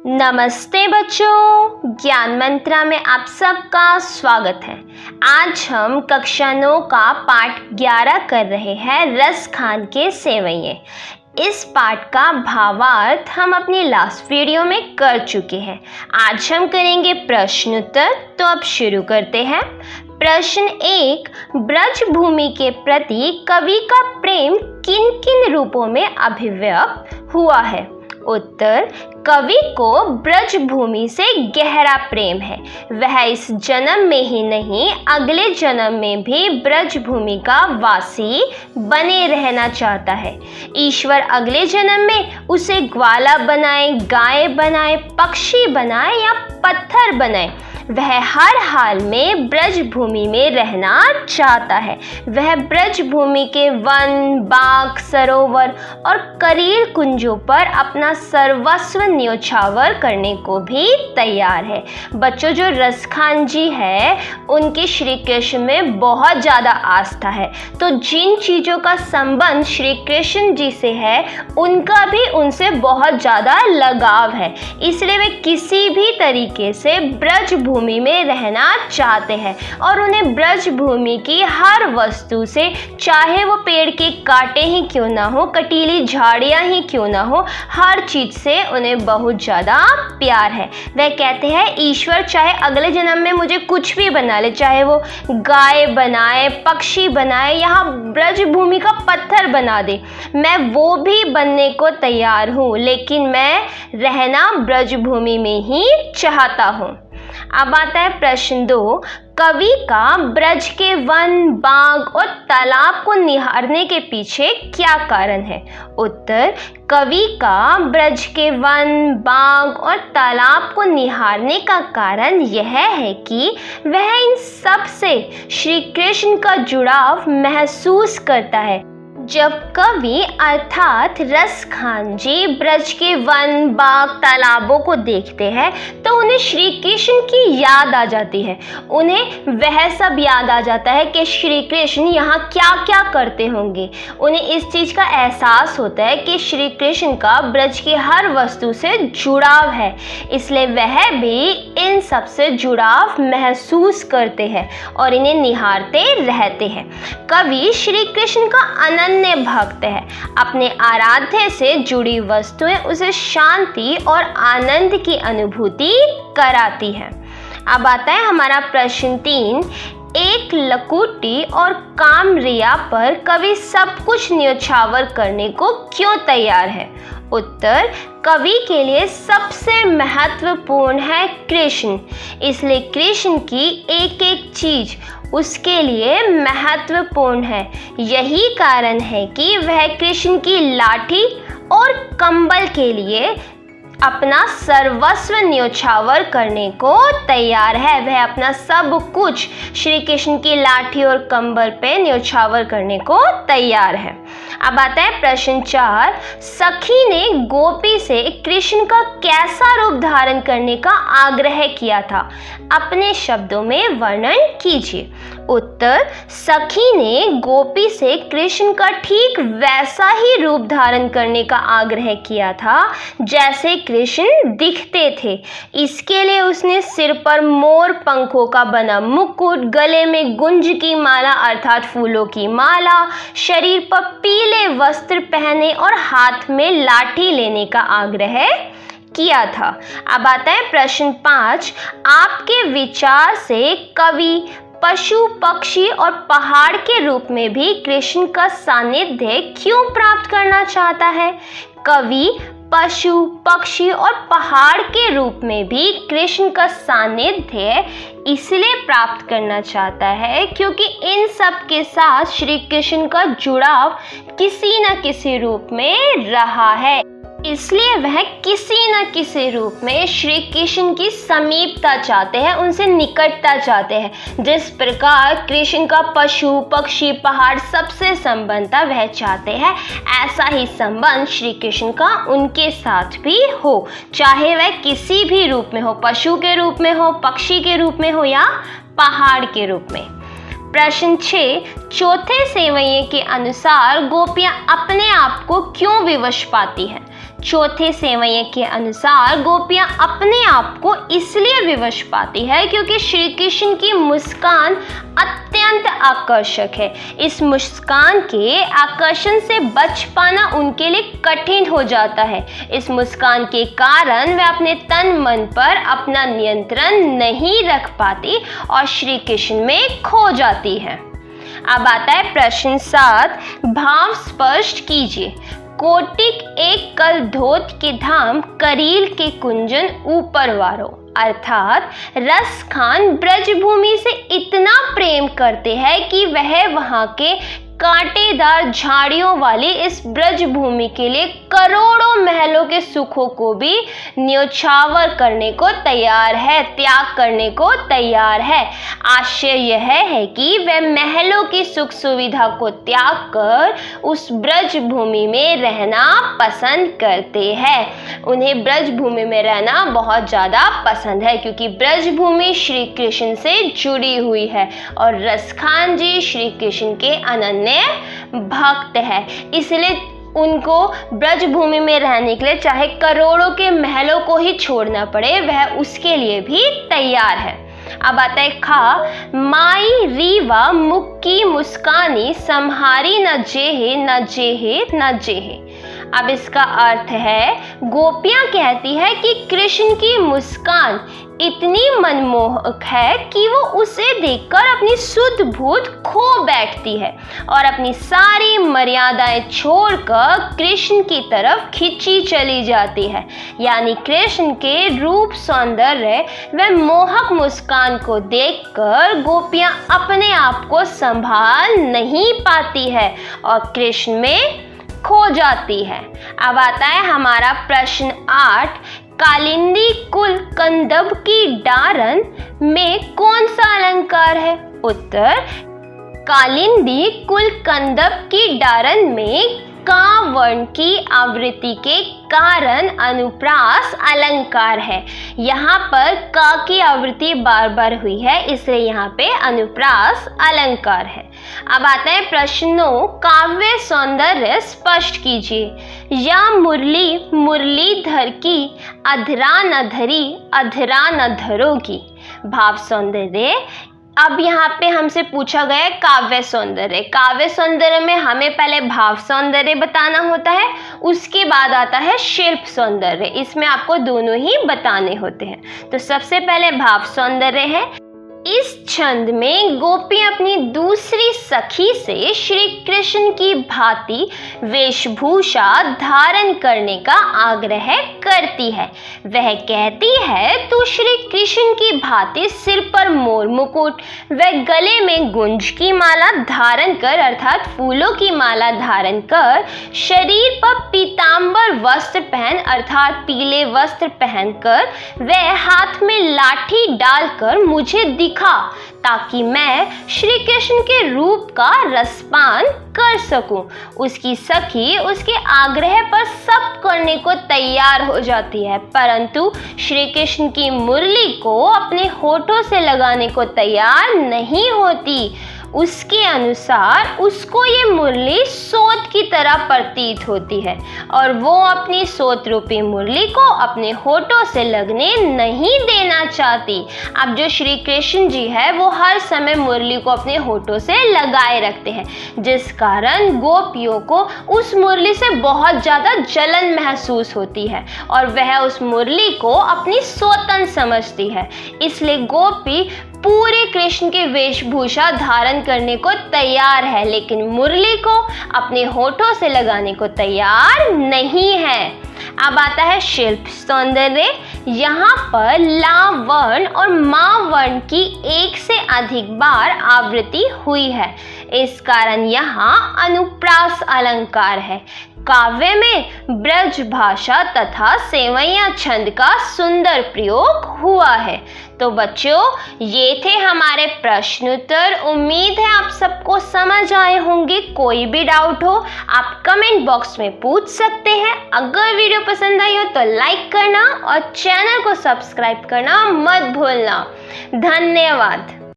नमस्ते बच्चों, ज्ञान मंत्रा में आप सबका स्वागत है। आज हम कक्षा 9 का पाठ 11 कर रहे हैं रस खान के सेवैये। इस पाठ का भावार्थ हम अपनी लास्ट वीडियो में कर चुके हैं। आज हम करेंगे प्रश्न उत्तर। तो अब शुरू करते हैं। प्रश्न 1, ब्रज भूमि के प्रति कवि का प्रेम किन किन रूपों में अभिव्यक्त हुआ है? उत्तर, कवि को ब्रज भूमि से गहरा प्रेम है। वह इस जन्म में ही नहीं अगले जन्म में भी ब्रज भूमि का वासी बने रहना चाहता है। ईश्वर अगले जन्म में उसे ग्वाला बनाए, गाय बनाए, पक्षी बनाए या पत्थर बनाए, वह हर हाल में ब्रज भूमि में रहना चाहता है। वह ब्रज भूमि के वन, बाग, सरोवर और करील कुंजों पर अपना सर्वस्व न्योछावर करने को भी तैयार है। बच्चों, जो रस खान जी है उनके श्री कृष्ण में बहुत ज़्यादा आस्था है। तो जिन चीज़ों का संबंध श्री कृष्ण जी से है उनका भी उनसे बहुत ज़्यादा लगाव है, इसलिए वे किसी भी तरीके से ब्रज भूमि में रहना चाहते हैं और उन्हें ब्रज भूमि की हर वस्तु से, चाहे वो पेड़ के कांटे ही क्यों ना हो, कटीली झाड़ियाँ ही क्यों ना हो, हर चीज़ से उन्हें बहुत ज़्यादा प्यार है। वह कहते हैं ईश्वर चाहे अगले जन्म में मुझे कुछ भी बना ले, चाहे वो गाय बनाए, पक्षी बनाए, यहाँ ब्रज भूमि का पत्थर बना दे, मैं वो भी बनने को तैयार हूँ, लेकिन मैं रहना ब्रज भूमि में ही चाहता हूँ। अब आता है प्रश्न 2, कवि का ब्रज के वन, बाग और तालाब को निहारने के पीछे क्या कारण है? उत्तर, कवि का ब्रज के वन, बाग और तालाब को निहारने का कारण यह है कि वह इन सब से श्री कृष्ण का जुड़ाव महसूस करता है। जब कवि अर्थात रस खान जी ब्रज के वन, बाग, तालाबों को देखते हैं तो उन्हें श्री कृष्ण की याद आ जाती है। उन्हें वह सब याद आ जाता है कि श्री कृष्ण यहाँ क्या क्या करते होंगे। उन्हें इस चीज़ का एहसास होता है कि श्री कृष्ण का ब्रज की हर वस्तु से जुड़ाव है, इसलिए वह भी इन सब से जुड़ाव महसूस करते हैं और इन्हें निहारते रहते हैं। कवि श्री कृष्ण का अनन्य भक्त है। अपने आराध्य से जुड़ी वस्तुएं उसे शांति और आनंद की अनुभूति कराती है। अब आता है हमारा प्रश्न 3, एक लकुटी और कामरिया पर कवि सब कुछ न्योछावर करने को क्यों तैयार है? उत्तर, कवि के लिए सबसे महत्वपूर्ण है कृष्ण, इसलिए कृष्ण की एक एक चीज उसके लिए महत्वपूर्ण है। यही कारण है कि वह कृष्ण की लाठी और कंबल के लिए अपना सर्वस्व न्योछावर करने को तैयार है। वह अपना सब कुछ श्री कृष्ण की लाठी और कंबल पे न्योछावर करने को तैयार है। अब आता है प्रश्न 4, सखी ने गोपी से कृष्ण का कैसा रूप धारण करने का आग्रह किया था? अपने शब्दों में वर्णन कीजिए। उत्तर, सखी ने गोपी से कृष्ण का ठीक वैसा ही रूप धारण करने का आग्रह किया था जैसे कृष्ण दिखते थे। इसके लिए उसने सिर पर मोर पंखों का बना मुकुट, गले में गुंज की माला अर्थात फूलों की माला, शरीर पर पीले वस्त्र पहने और हाथ में लाठी लेने का आग्रह किया था। अब आता है प्रश्न 5, आपके विचार से कवि पशु, पक्षी और पहाड़ के रूप में भी कृष्ण का सानिध्य क्यों प्राप्त करना चाहता है? कवि पशु, पक्षी और पहाड़ के रूप में भी कृष्ण का सानिध्य इसलिए प्राप्त करना चाहता है क्योंकि इन सब के साथ श्री कृष्ण का जुड़ाव किसी न किसी रूप में रहा है, इसलिए वह किसी न किसी रूप में श्री कृष्ण की समीपता चाहते हैं, उनसे निकटता चाहते हैं। जिस प्रकार कृष्ण का पशु, पक्षी, पहाड़ सबसे संबंध था वह चाहते हैं ऐसा ही संबंध श्री कृष्ण का उनके साथ भी हो, चाहे वह किसी भी रूप में हो, पशु के रूप में हो, पक्षी के रूप में हो या पहाड़ के रूप में। प्रश्न 6, चौथे सेवैये के अनुसार गोपियां अपने आप को क्यों विवश पाती हैं? चौथे सेवैये के अनुसार गोपियां अपने आप को इसलिए विवश पाती है क्योंकि श्री कृष्ण की मुस्कान अत्यंत आकर्षक है। इस मुस्कान के आकर्षण से बच पाना उनके लिए कठिन हो जाता है। इस मुस्कान के कारण वे अपने तन मन पर अपना नियंत्रण नहीं रख पाती और श्री कृष्ण में खो जाती है। अब आता है प्रश्न 7, भाव स्पष्ट कीजिए। कोटिक एक कल धोत के धाम, करील के कुंजन ऊपर वारो। अर्थात रस खान ब्रजभूमि से इतना प्रेम करते हैं कि वह वहाँ के कांटेदार झाड़ियों वाली इस ब्रजभूमि के लिए करोड़ों महलों के सुखों को भी न्योछावर करने को तैयार है, त्याग करने को तैयार है। आश्चर्य यह है कि वे महलों की सुख सुविधा को त्याग कर उस ब्रजभूमि में रहना पसंद करते हैं। उन्हें ब्रजभूमि में रहना बहुत ज़्यादा पसंद है क्योंकि ब्रजभूमि श्री कृष्ण से जुड़ी हुई है और रसखान जी श्री कृष्ण के अनन्य भक्त है, इसलिए उनको ब्रजभूमि में रहने के लिए चाहे करोड़ों के महलों को ही छोड़ना पड़े, वह उसके लिए भी तैयार है। अब आता है खा, माई रीवा मुक्की मुस्कानी, संहारी न जेहे न जेहे न जेहे। अब इसका अर्थ है, गोपियां कहती है कि कृष्ण की मुस्कान इतनी मनमोहक है कि वो उसे देखकर अपनी सुध बुध खो बैठती है और अपनी सारी मर्यादाएं छोड़कर कृष्ण की तरफ खिंची चली जाती है। यानी कृष्ण के रूप सौंदर्य व मोहक मुस्कान को देखकर गोपियां अपने आप को संभाल नहीं पाती है और कृष्ण में खो जाती है। अब आता है हमारा प्रश्न 8, कालिंदी कुल कंदब की डारन में कौन सा अलंकार है? उत्तर, कालिंदी कुल कंदब की डारन में का वर्ण की आवृत्ति के कारण अनुप्रास अलंकार है। यहाँ पर का की आवृत्ति बार बार हुई है, इसलिए यहाँ पे अनुप्रास अलंकार है। अब आता है प्रश्न 9, काव्य सौंदर्य स्पष्ट कीजिए। या मुरली मुरलीधर की, अधरा न धरी अधरा न धरोगी। भाव सौंदर्य। अब यहाँ पे हमसे पूछा गया है काव्य सौंदर्य। काव्य सौंदर्य में हमें पहले भाव सौंदर्य बताना होता है, उसके बाद आता है शिल्प सौंदर्य। इसमें आपको दोनों ही बताने होते हैं। तो सबसे पहले भाव सौंदर्य है। इस छंद में गोपी अपनी दूसरी सखी से श्री कृष्ण की भांति वेशभूषा धारण करने का आग्रह करती है। वह कहती है, तू श्री कृष्ण की भांति सिर पर मोर मुकुट व गले में गुंज की माला धारण कर, अर्थात फूलों की माला धारण कर, शरीर पर पीतांबर वस्त्र पहन, अर्थात पीले वस्त्र पहनकर, वह हाथ में लाठी डालकर मुझे दिखा ताकि मैं श्री कृष्ण के रूप का रसपान कर सकूं। उसकी सखी उसके आग्रह पर सब करने को तैयार हो जाती है, परंतु श्री कृष्ण की मुरली को अपने होठों से लगाने को तैयार नहीं होती। उसके अनुसार उसको ये मुरली सोत की तरह प्रतीत होती है और वो अपनी सोत रूपी मुरली को अपने होठों से लगने नहीं देना चाहती। अब जो श्री कृष्ण जी है वो हर समय मुरली को अपने होठों से लगाए रखते हैं, जिस कारण गोपियों को उस मुरली से बहुत ज़्यादा जलन महसूस होती है और वह उस मुरली को अपनी सोतन समझती है। इसलिए गोपी पूरे कृष्ण के वेशभूषा धारण करने को तैयार है, लेकिन मुरली को अपने होठों से लगाने को तैयार नहीं है। अब आता है शिल्प सौंदर्य। यहाँ पर ला वर्ण और मा वर्ण की एक से अधिक बार आवृत्ति हुई है, इस कारण यहाँ अनुप्रास अलंकार है। काव्य में ब्रज भाषा तथा सेवैया छंद का सुंदर प्रयोग हुआ है। तो बच्चों, ये थे हमारे प्रश्न उत्तर। उम्मीद है आप सबको समझ आए होंगे। कोई भी डाउट हो आप कमेंट बॉक्स में पूछ सकते हैं। अगर वीडियो पसंद आई हो तो लाइक करना और चैनल को सब्सक्राइब करना मत भूलना। धन्यवाद।